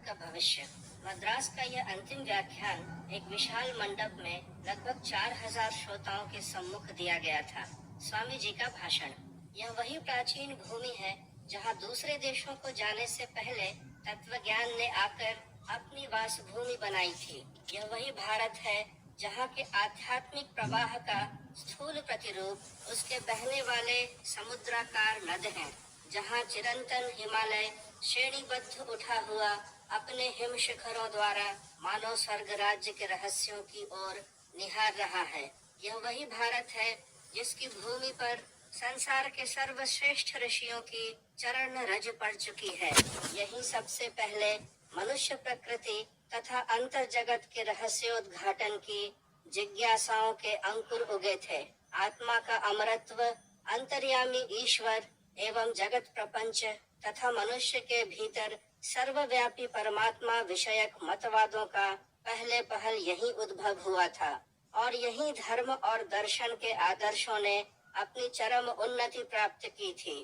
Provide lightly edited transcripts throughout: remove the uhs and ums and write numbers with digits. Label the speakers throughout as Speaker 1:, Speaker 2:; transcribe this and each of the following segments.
Speaker 1: का भविष्य। मद्रास का यह अंतिम व्याख्यान एक विशाल मंडप में लगभग 4000 श्रोताओं के सम्मुख दिया गया था। स्वामी जी का भाषण। यह वही प्राचीन भूमि है जहाँ दूसरे देशों को जाने से पहले तत्वज्ञान ने आकर अपनी वासभूमि बनाई थी। यह वही भारत है जहाँ के आध्यात्मिक प्रवाह का स्थूल प्रतिरूप उसके बहने वाले समुद्राकार नद हैं, जहाँ चिरंतन हिमालय श्रेणीबद्ध उठा हुआ अपने हिम शिखरों द्वारा मानव स्वर्ग राज्य के रहस्यों की ओर निहार रहा है। यह वही भारत है जिसकी भूमि पर संसार के सर्वश्रेष्ठ ऋषियों की चरण रज पड़ चुकी है। यही सबसे पहले मनुष्य प्रकृति तथा अंतर जगत के रहस्योद्घाटन की जिज्ञासाओं के अंकुर उगे थे। आत्मा का अमरत्व, अंतर्यामी ईश्वर एवं जगत प्रपंच तथा मनुष्य के भीतर सर्वव्यापी परमात्मा विषयक मतवादों का पहले पहल यही उद्भव हुआ था और यही धर्म और दर्शन के आदर्शों ने अपनी चरम उन्नति प्राप्त की थी।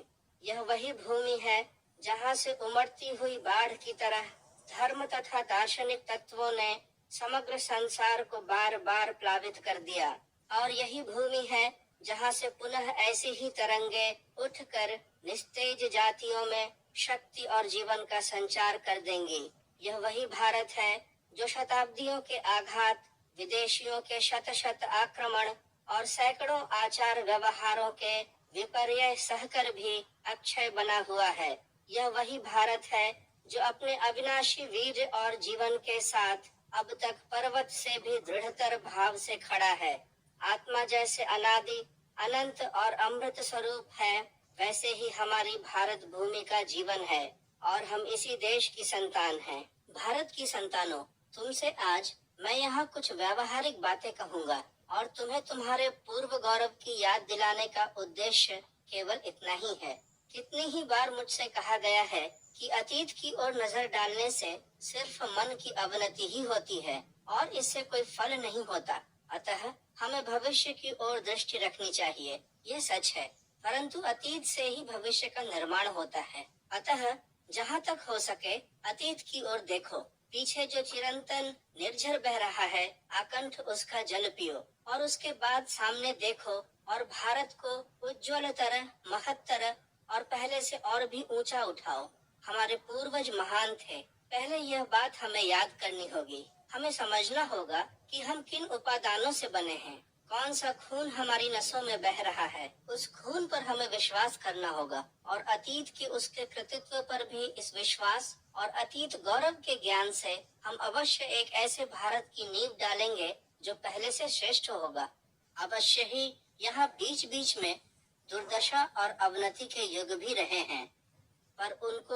Speaker 1: यह वही भूमि है जहाँ से उमड़ती हुई बाढ़ की तरह धर्म तथा दार्शनिक तत्वों ने समग्र संसार को बार बार प्लावित कर दिया और यही भूमि है जहाँ से पुनः ऐसी ही तरंगे उठकर निस्तेज जातियों में शक्ति और जीवन का संचार कर देंगी। यह वही भारत है जो शताब्दियों के आघात, विदेशियों के शत शत आक्रमण और सैकड़ों आचार व्यवहारों के विपर्य सहकर भी अक्षय बना हुआ है। यह वही भारत है जो अपने अविनाशी वीर और जीवन के साथ अब तक पर्वत से भी दृढ़तर भाव से खड़ा है। आत्मा जैसे अनादि, अनंत और अमृत स्वरूप है, वैसे ही हमारी भारत भूमि का जीवन है और हम इसी देश की संतान हैं। भारत की संतानों, तुमसे आज मैं यहाँ कुछ व्यावहारिक बातें कहूँगा और तुम्हें तुम्हारे पूर्व गौरव की याद दिलाने का उद्देश्य केवल इतना ही है। कितनी ही बार मुझसे कहा गया है कि अतीत की ओर नजर डालने से सिर्फ मन की अवनति ही होती है और इससे कोई फल नहीं होता। अतः हमें भविष्य की ओर दृष्टि रखनी चाहिए। ये सच है, परंतु अतीत से ही भविष्य का निर्माण होता है। अतः जहाँ तक हो सके अतीत की ओर देखो। पीछे जो चिरंतन निर्झर बह रहा है, आकंठ उसका जल पियो और उसके बाद सामने देखो और भारत को उज्ज्वलतर, महत्तर और पहले से और भी ऊंचा उठाओ। हमारे पूर्वज महान थे, पहले यह बात हमें याद करनी होगी। हमें समझना होगा कि हम किन उपादानों से बने हैं, कौन सा खून हमारी नसों में बह रहा है। उस खून पर हमें विश्वास करना होगा और अतीत के उसके कृतित्व पर भी इस विश्वास और अतीत गौरव के ज्ञान से हम अवश्य एक ऐसे भारत की नींव डालेंगे जो पहले से श्रेष्ठ होगा। अवश्य ही यहाँ बीच बीच में दुर्दशा और अवनति के युग भी रहे हैं, पर उनको